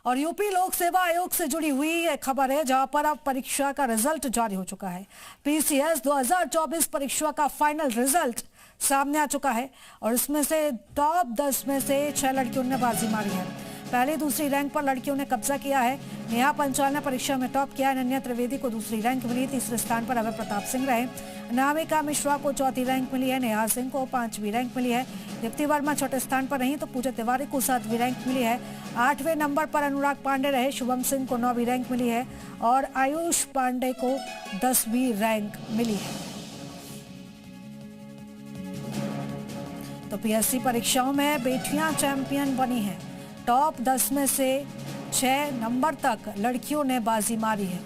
और यूपी लोक सेवा आयोग से जुड़ी हुई खबर है, जहां पर अब परीक्षा का रिजल्ट जारी हो चुका है। पीसीएस 2024 परीक्षा का फाइनल रिजल्ट सामने आ चुका है और इसमें से टॉप 10 में से 6 लड़कियों ने बाजी मारी है। पहली दूसरी रैंक पर लड़कियों ने कब्जा किया है। नेहा पंचाल ने परीक्षा में टॉप किया। अनन्या त्रिवेदी को दूसरी रैंक मिली। तीसरे स्थान पर अभय प्रताप सिंह रहे। अनामिका मिश्रा को चौथी रैंक मिली है। नेहा सिंह को 5वीं रैंक मिली है। दीप्ति वर्मा छठे स्थान पर रही तो पूजा तिवारी को 7वीं रैंक मिली है। 8वें नंबर पर अनुराग पांडे रहे। शुभम सिंह को 9वीं रैंक मिली है और आयुष पांडे को 10वीं रैंक मिली है। तो पीएससी परीक्षाओं में बेटियां चैंपियन बनी हैं। टॉप 10 में से 6 नंबर तक लड़कियों ने बाजी मारी है।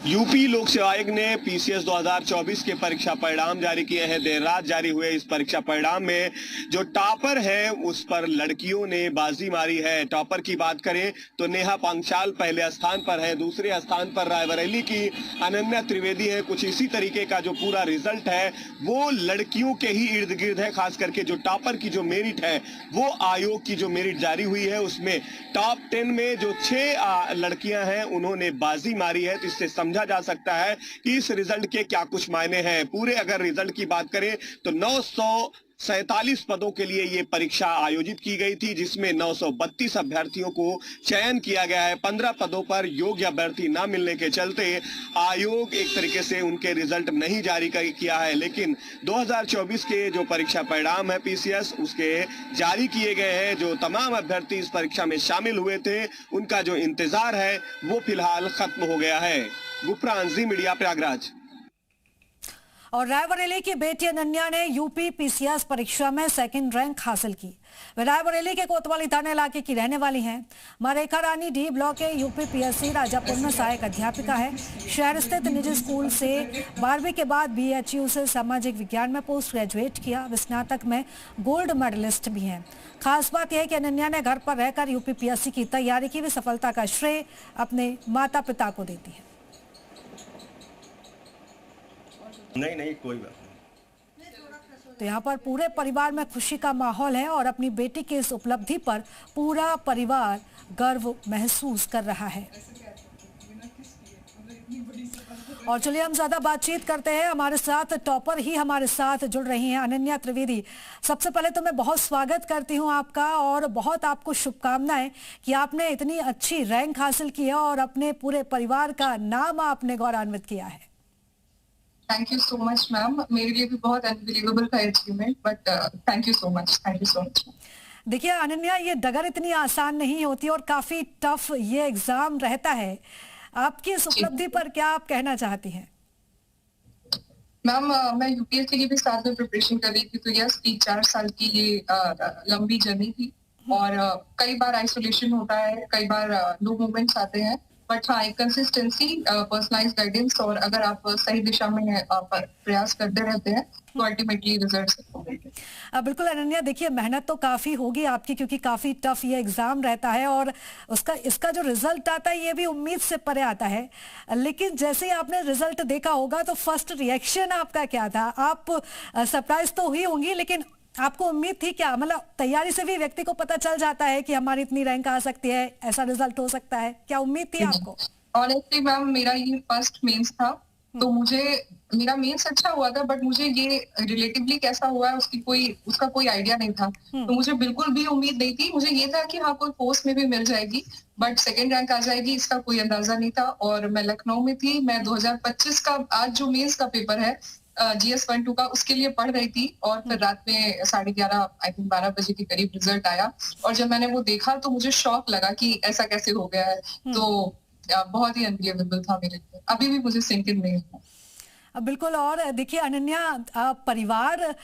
यूपी लोक सेवा आयोग ने पीसीएस 2024 के परीक्षा परिणाम जारी किए हैं। देर रात जारी हुए इस परीक्षा परिणाम में जो टॉपर है उस पर लड़कियों ने बाजी मारी है। टॉपर की बात करें तो नेहा पंचाल पहले स्थान पर है। दूसरे स्थान पर रायबरेली की अनन्या त्रिवेदी है। कुछ इसी तरीके का जो पूरा रिजल्ट है वो लड़कियों के ही इर्द गिर्द है। खास करके जो टॉपर की जो मेरिट है वो आयोग की जो मेरिट जारी हुई है उसमें टॉप 10 में जो 6 लड़कियां हैं उन्होंने बाजी मारी है। तो इससे समझा जा सकता है कि इस रिजल्ट के क्या कुछ मायने हैं। पूरे अगर रिजल्ट की बात करें तो 947 पदों के लिए ये परीक्षा आयोजित की गई थी, जिसमें 932 अभ्यर्थियों को चयन किया गया है। 15 पदों पर योग्य अभ्यर्थी न मिलने के चलते आयोग एक तरीके से उनके रिजल्ट नहीं जारी किया है। लेकिन 2024 के जो परीक्षा परिणाम है पीसीएस उसके जारी किए गए हैं। जो तमाम अभ्यर्थी इस परीक्षा में शामिल हुए थे उनका जो इंतजार है वो फिलहाल खत्म हो गया है। गुप्रान, जी मीडिया, प्रयागराज। और रायबरेली की बेटी अनन्या ने यूपी पीसीएस परीक्षा में 2nd रैंक हासिल की। वे रायबरेली के कोतवाली थाना इलाके की रहने वाली हैं। मरेखा रानी डी ब्लॉक के यूपी पीएससी राजापुर में सहायक अध्यापिका है। शहर स्थित निजी स्कूल से 12वीं के बाद बीएचयू से सामाजिक विज्ञान में पोस्ट ग्रेजुएट किया। वे स्नातक में गोल्ड मेडलिस्ट भी हैं। खास बात यह है कि अनन्या ने घर पर रहकर यूपी पीएससी की तैयारी की। वे सफलता का श्रेय अपने माता पिता को देती है। नहीं कोई बात नहीं। तो यहाँ पर पूरे परिवार में खुशी का माहौल है और अपनी बेटी की इस उपलब्धि पर पूरा परिवार गर्व महसूस कर रहा है। और चलिए हम ज्यादा बातचीत करते हैं। हमारे साथ टॉपर ही हमारे साथ जुड़ रही हैं अनन्या त्रिवेदी। सबसे पहले तो मैं बहुत स्वागत करती हूं आपका और बहुत आपको शुभकामनाएं कि आपने इतनी अच्छी रैंक हासिल की है और अपने पूरे परिवार का नाम आपने गौरवान्वित किया है। Thank you so much ma'am. मेरे लिए भी बहुत अनबिलीवेबल था achievement, but thank you so much. Thank you so much. देखिए अनन्या, ये डगर इतनी आसान नहीं होती और काफी टफ ये एग्जाम रहता है। आपकी इस उपलब्धि पर क्या आप कहना चाहती हैं? मैम मैं यूपीएससी की भी साथ में प्रिपरेशन कर रही थी, तो यस 3-4 साल की ये लंबी जर्नी थी और कई बार आइसोलेशन होता है, कई बार लो मोमेंट्स आते हैं, बट हाँ एक कंसिस्टेंसी, पर्सनलाइज्ड गाइडेंस और अगर आप सही दिशा में प्रयास करते रहते हैं तो अल्टीमेटली रिजल्ट्स होंगे। बिल्कुल अनन्या, देखिए मेहनत तो काफी होगी आपकी क्योंकि काफी टफ ये एग्जाम रहता है और इसका जो रिजल्ट आता है ये भी उम्मीद से परे आता है। लेकिन जैसे ही आपने रिजल्ट देखा होगा तो फर्स्ट रिएक्शन आपका क्या था? आप सरप्राइज तो हुई होंगी, लेकिन आपको उम्मीद थी क्या? मतलब तैयारी से भी व्यक्ति को पता चल जाता है कि हमारी इतनी रैंक आ सकती है, ऐसा रिजल्ट हो सकता है। क्या उम्मीद थी आपको? ऑनेस्टली मैम मेरा ये फर्स्ट मेंस था, तो मुझे मेरा मेंस अच्छा हुआ था, बट मुझे ये रिलेटिवली कैसा हुआ है उसका कोई आइडिया नहीं था। तो मुझे बिल्कुल भी उम्मीद नहीं थी। मुझे ये था कि हाँ कोई पोस्ट में भी मिल जाएगी, बट 2nd रैंक आ जाएगी इसका कोई अंदाजा नहीं था। और मैं लखनऊ में थी। मैं 2025 का आज जो मेंस का पेपर है GS 1-2 का, उसके लिए पढ़ रही थी और फिर रात में 11:30 आई थिंक 12 बजे के करीब रिजल्ट आया और जब मैंने वो देखा तो मुझे शॉक लगा कि ऐसा कैसे हो गया है। तो बहुत ही अनबिलीवेबल था मेरे लिए। अभी भी मुझे सिंक इन नहीं हुआ। बिल्कुल। और देखिए अनन्या, परिवार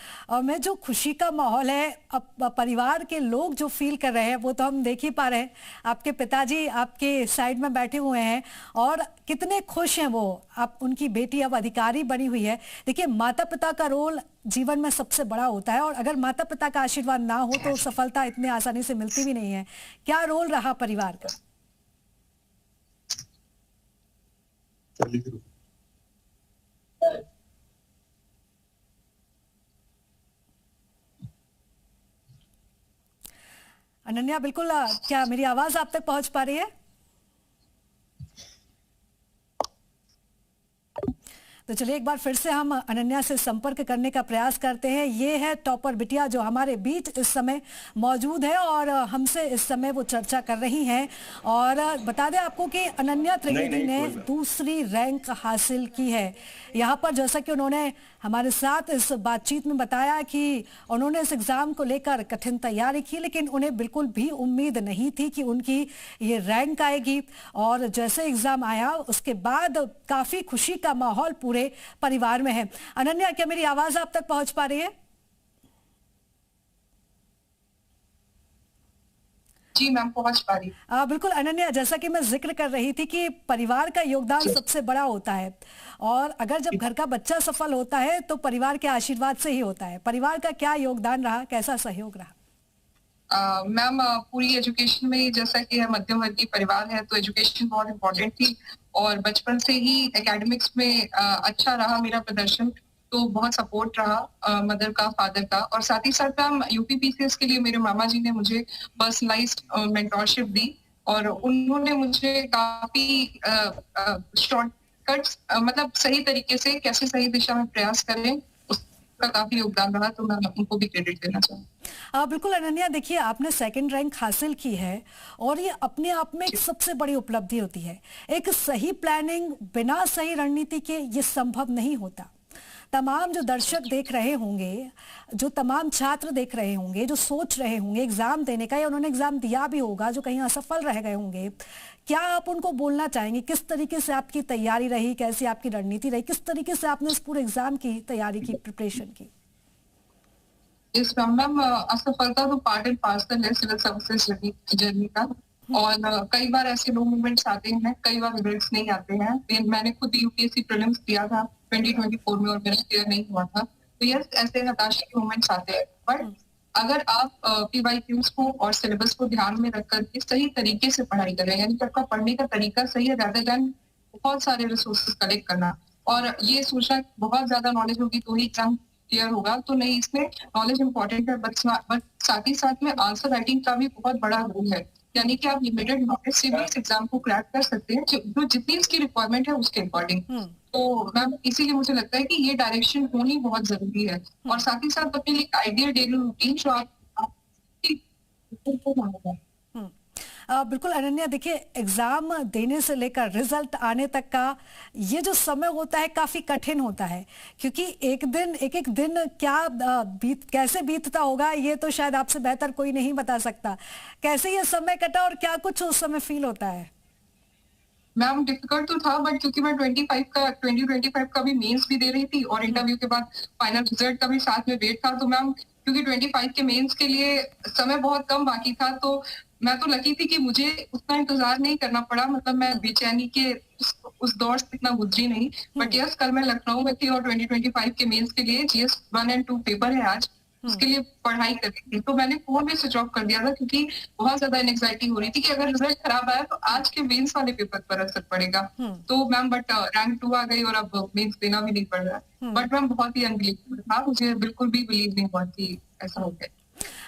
में जो खुशी का माहौल है, अब परिवार के लोग जो फील कर रहे हैं वो तो हम देख ही पा रहे हैं। आपके पिताजी आपके साइड में बैठे हुए हैं और कितने खुश हैं वो। आप उनकी बेटी अब अधिकारी बनी हुई है। देखिए माता पिता का रोल जीवन में सबसे बड़ा होता है और अगर माता पिता का आशीर्वाद ना हो तो सफलता इतनी आसानी से मिलती भी नहीं है। क्या रोल रहा परिवार का? अनन्या बिल्कुल क्या मेरी आवाज आप तक पहुंच पा रही है? तो चलिए एक बार फिर से हम अनन्या से संपर्क करने का प्रयास करते हैं। ये है टॉपर बिटिया जो हमारे बीच इस समय मौजूद है और हमसे इस समय वो चर्चा कर रही हैं। और बता दें आपको कि अनन्या त्रिवेदी ने दूसरी रैंक हासिल की है। यहाँ पर जैसा कि उन्होंने हमारे साथ इस बातचीत में बताया कि उन्होंने इस एग्जाम को लेकर कठिन तैयारी की, लेकिन उन्हें बिल्कुल भी उम्मीद नहीं थी कि उनकी ये रैंक आएगी। और जैसे एग्जाम आया उसके बाद काफी खुशी का माहौल पूरे परिवार में है। अनन्या, क्या मेरी आवाज आप तक पहुंच पा रही है? जी मैम, पहुंच पा रही। बिल्कुल अनन्या, जैसा कि मैं जिक्र कर रही थी कि परिवार का योगदान सबसे बड़ा होता है और अगर जब घर का बच्चा सफल होता है तो परिवार के आशीर्वाद से ही होता है। परिवार का क्या योगदान रहा, कैसा सहयोग रहा? मैम, पूरी एजुकेशन में जैसा कि है मध्यम वर्गीय परिवार है तो एजुकेशन बहुत इम्पोर्टेंट थी और बचपन से ही एकेडमिक्स में अच्छा रहा मेरा प्रदर्शन, तो बहुत सपोर्ट रहा मदर का, फादर का। और साथ ही साथ मैम यूपी पीसीएस के लिए मेरे मामा जी ने मुझे पर्सनलाइज्ड मेंटोरशिप दी और उन्होंने मुझे काफी शॉर्टकट्स मतलब सही तरीके से कैसे सही दिशा में प्रयास करें उसका काफी योगदान रहा, तो मैं उनको भी क्रेडिट देना चाहूँगी। बिल्कुल अनन्या, देखिए आपने सेकंड रैंक हासिल की है और ये अपने आप में एक सबसे बड़ी उपलब्धि होती है। एक सही प्लानिंग बिना सही रणनीति के ये संभव नहीं होता। तमाम जो दर्शक देख रहे होंगे, जो तमाम छात्र देख रहे होंगे, जो सोच रहे होंगे एग्जाम देने का या उन्होंने एग्जाम दिया भी होगा, जो कहीं असफल रह गए होंगे, क्या आप उनको बोलना चाहेंगे किस तरीके से आपकी तैयारी रही, कैसी आपकी रणनीति रही, किस तरीके से आपने इस पूरे एग्जाम की तैयारी की, प्रिपरेशन की? इस मैम असफलता तो पार्ट एंड पार्सल है सिविल सर्विसेज जर्नी का और कई बार ऐसे लो मोमेंट्स आते हैं, कई बार रिजल्ट्स नहीं आते हैं। मैंने खुद यूपीएससी प्रीलिम्स दिया था 2024 में और मेरा क्लियर नहीं हुआ था, तो यस ऐसे हताशा के मोमेंट्स आते हैं। बट अगर आप पीवाईक्यूज को और सिलेबस को ध्यान में रख करके सही तरीके से पढ़ाई करें, यानी कि आपका पढ़ने का तरीका सही है rather than बहुत सारे रिसोर्सेज कलेक्ट करना और ये सोचना बहुत ज्यादा नॉलेज होगी तो ही एग्जाम क्लियर होगा, तो नहीं, इसमें नॉलेज इंपॉर्टेंट है बट साथ ही साथ में आंसर राइटिंग का भी बहुत बड़ा रोल है। यानी कि आप लिमिटेड नॉलेज से भी इस एग्जाम को क्रैक कर सकते हैं जो जितनी इसकी रिक्वायरमेंट है उसके अकॉर्डिंग। तो मैम इसीलिए मुझे लगता है कि ये डायरेक्शन होनी बहुत जरूरी है और साथ ही साथ अपने लिए आइडियल डेली रूटीन जो आप बिल्कुल अनन्या, देखिए एग्जाम देने से लेकर रिजल्ट आने तक का ये जो समय होता है काफी कठिन होता है, क्योंकि एक एक दिन क्या कैसे बीतता होगा ये तो शायद आपसे बेहतर कोई नहीं बता सकता। कैसे ये समय कटा और क्या कुछ उस समय फील होता है? मैम डिफिकल्ट तो था बट क्योंकि मैं 2025 का भी मेंस भी दे रही थी और इंटरव्यू के बाद फाइनल रिजल्ट का भी साथ में वेट था, तो मैम क्योंकि 25 के मेंस के लिए समय बहुत कम बाकी था तो मैं तो लकी थी कि मुझे उतना इंतजार नहीं करना पड़ा। मतलब मैं बेचैनी के उस दौर से इतना गुजरी नहीं। बट यस, कल मैं लखनऊ में थी और 2025 के मेंस के लिए GS 1 और 2 पेपर है आज, उसके लिए पढ़ाई कर रही थी, तो मैंने फोन भी स्विच ऑफ कर दिया था क्योंकि बहुत ज्यादा एंग्जाइटी हो रही थी कि अगर रिजल्ट खराब आया तो आज के मेंस वाले पेपर पर असर पड़ेगा। तो मैम बट रैंक 2 आ गई और अब मेंस देना भी नहीं पड़ रहा है। बट मैम बहुत ही अनबिलीवेबल था, मुझे बिल्कुल भी बिलीव नहीं हुआ कि ऐसा हो गया।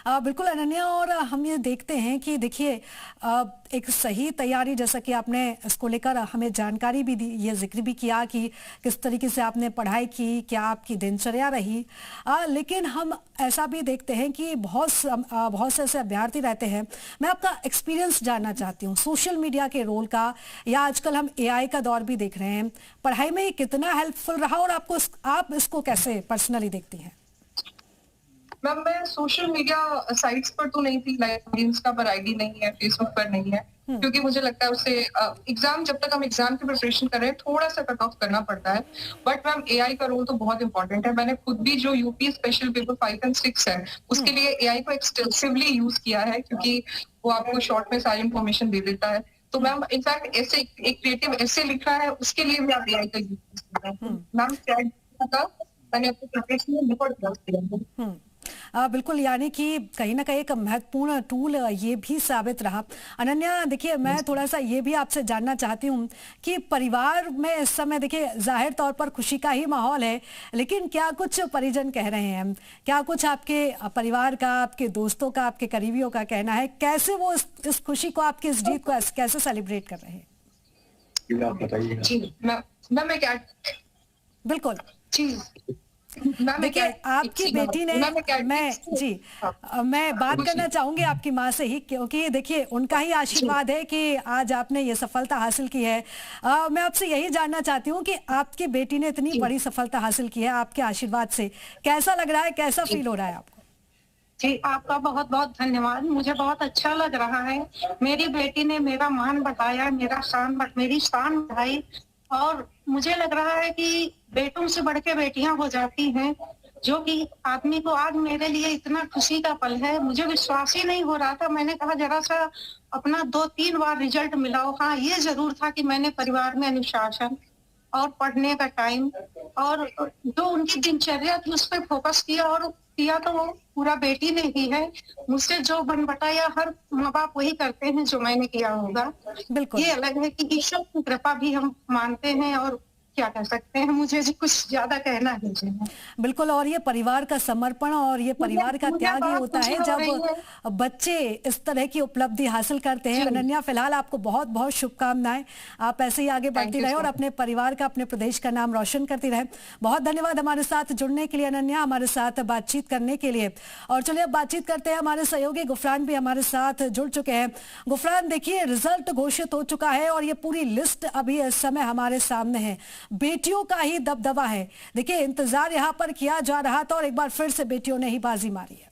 बिल्कुल अनन्या, और हम ये देखते हैं कि देखिए एक सही तैयारी, जैसा कि आपने इसको लेकर हमें जानकारी भी दी, ये जिक्र भी किया कि किस तरीके से आपने पढ़ाई की, क्या आपकी दिनचर्या रही, लेकिन हम ऐसा भी देखते हैं कि बहुत से ऐसे अभ्यर्थी रहते हैं। मैं आपका एक्सपीरियंस जानना चाहती हूँ सोशल मीडिया के रोल का, या आजकल हम AI का दौर भी देख रहे हैं, पढ़ाई में कितना हेल्पफुल रहा और आप इसको कैसे पर्सनली देखती हैं? मैम मैं सोशल मीडिया साइट्स पर तो नहीं थी, लाइक इंस्टा पर आईडी नहीं है, फेसबुक पर नहीं है, क्योंकि मुझे लगता है उससे एग्जाम जब तक हम एग्जाम की प्रिपरेशन कर रहे हैं थोड़ा सा कट ऑफ करना पड़ता है। बट मैम AI का रोल तो बहुत इंपॉर्टेंट है। मैंने खुद भी जो यूपी स्पेशल पेपर 5 और 6 है उसके लिए AI को एक्सटेंसिवली यूज किया है, क्योंकि वो आपको शॉर्ट में सारी इन्फॉर्मेशन दे देता है। तो मैम इनफैक्ट ऐसे एक क्रिएटिव ऐसे लिखा है उसके लिए भी आप AI का यूज कर सकते हैं। मैम मैंने अपनी प्रिपरेशन में बहुत यूज किया है। बिल्कुल, यानी कि कहीं ना कहीं एक महत्वपूर्ण टूल ये भी साबित रहा। अनन्या, देखिए मैं थोड़ा सा ये भी आपसे जानना चाहती हूँ कि परिवार में इस समय देखिए जाहिर तौर पर खुशी का ही माहौल है, लेकिन क्या कुछ परिजन कह रहे हैं, क्या कुछ आपके परिवार का, आपके दोस्तों का, आपके करीबियों का कहना है, कैसे वो इस खुशी को, आपकी इस जीत को कैसे सेलिब्रेट कर रहे हैं? आप बताइए। जी मैं क्या बिल्कुल। जी देखिए आपकी बेटी ने, मैं बात करना चाहूंगी आपकी माँ से ही, क्योंकि देखिए उनका ही आशीर्वाद है कि आज आपने ये सफलता हासिल की है। मैं आपसे यही जानना चाहती हूँ कि आपकी बेटी ने इतनी बड़ी सफलता हासिल की है आपके आशीर्वाद से, कैसा लग रहा है, कैसा फील हो रहा है आपको? जी, आपका बहुत बहुत धन्यवाद। मुझे बहुत अच्छा लग रहा है। मेरी बेटी ने मेरा मान बढ़ाया, मेरी शान बढ़ाई, और मुझे लग रहा है कि बेटों से बढ़ के बेटियां हो जाती हैं, जो कि आदमी को आज मेरे लिए इतना खुशी का पल है। मुझे विश्वास ही नहीं हो रहा था। मैंने कहा जरा सा अपना 2-3 बार रिजल्ट मिलाओ। हाँ, ये जरूर था कि मैंने परिवार में अनुशासन और पढ़ने का टाइम और जो उनकी दिनचर्या थी उस पर फोकस किया, और किया तो वो पूरा बेटी ने ही है। मुझसे जो बन बटाया हर माँ बाप वही करते हैं जो मैंने किया होगा। बिल्कुल। ये अलग है कि ईश्वर की कृपा भी हम मानते हैं, और क्या कह सकते हैं, मुझे जी कुछ ज्यादा कहना नहीं है। बिल्कुल, और ये परिवार का समर्पण और ये परिवार का मुझे त्याग ही बहुत होता खुशी है हो जब रही है। बच्चे इस तरह की उपलब्धि हासिल करते हैं। अनन्या, फिलहाल आपको बहुत बहुत शुभकामनाएं, आप ऐसे ही आगे बढ़ती you, रहे और sir. अपने परिवार का, अपने प्रदेश का नाम रोशन करती रहे। बहुत धन्यवाद हमारे साथ जुड़ने के लिए अनन्या, हमारे साथ बातचीत करने के लिए। और चलिए अब बातचीत करते हैं, हमारे सहयोगी गुफरान भी हमारे साथ जुड़ चुके हैं। गुफरान, देखिए रिजल्ट घोषित हो चुका है और ये पूरी लिस्ट अभी इस समय हमारे सामने है। बेटियों का ही दबदबा है। देखिए इंतजार यहां पर किया जा रहा था और एक बार फिर से बेटियों ने ही बाजी मारी है।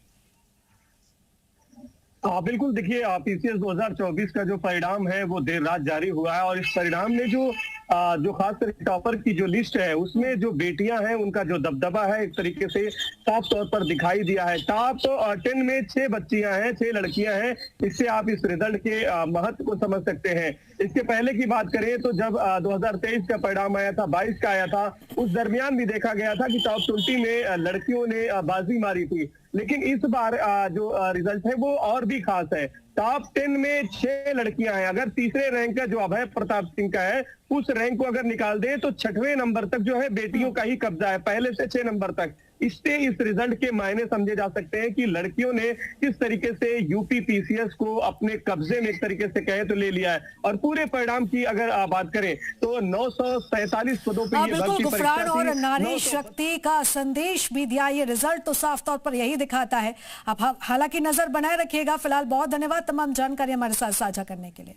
बिल्कुल, देखिए पीसीएस 2024 का जो परिणाम है वो देर रात जारी हुआ है, और इस परिणाम में जो खासकर टॉपर की जो लिस्ट है उसमें जो बेटियां हैं उनका जो दबदबा है एक तरीके से साफ तौर पर दिखाई दिया है। टॉप 10 में 6 बच्चियां हैं, 6 लड़कियां हैं। इससे आप इस रिजल्ट के महत्व को समझ सकते हैं। इसके पहले की बात करें तो जब 2023 का परिणाम आया था, 22 का आया था, उस दरमियान भी देखा गया था कि टॉप 20 में लड़कियों ने बाजी मारी थी। लेकिन इस बार जो रिजल्ट है वो और भी खास है। टॉप 10 में 6 लड़कियां हैं। अगर तीसरे रैंक का जो अभय प्रताप सिंह का है उस रैंक को अगर निकाल दें तो 6वें नंबर तक जो है बेटियों का ही कब्जा है, पहले से 6 नंबर तक। इससे इस रिजल्ट के मायने समझे जा सकते हैं कि लड़कियों ने किस तरीके से यूपी पीसीएस को अपने कब्जे में एक तरीके से कहे तो ले लिया है। और पूरे परिणाम की अगर बात करें तो 947 पदों पर ये बिल्कुल भर्ती गुफरान, परीक्षा और थी। नारी शक्ति का संदेश भी दिया ये रिजल्ट, तो साफ तौर पर यही दिखाता है। अब हालांकि नजर बनाए रखिएगा। फिलहाल बहुत धन्यवाद तमाम जानकारी हमारे साथ साझा करने के लिए।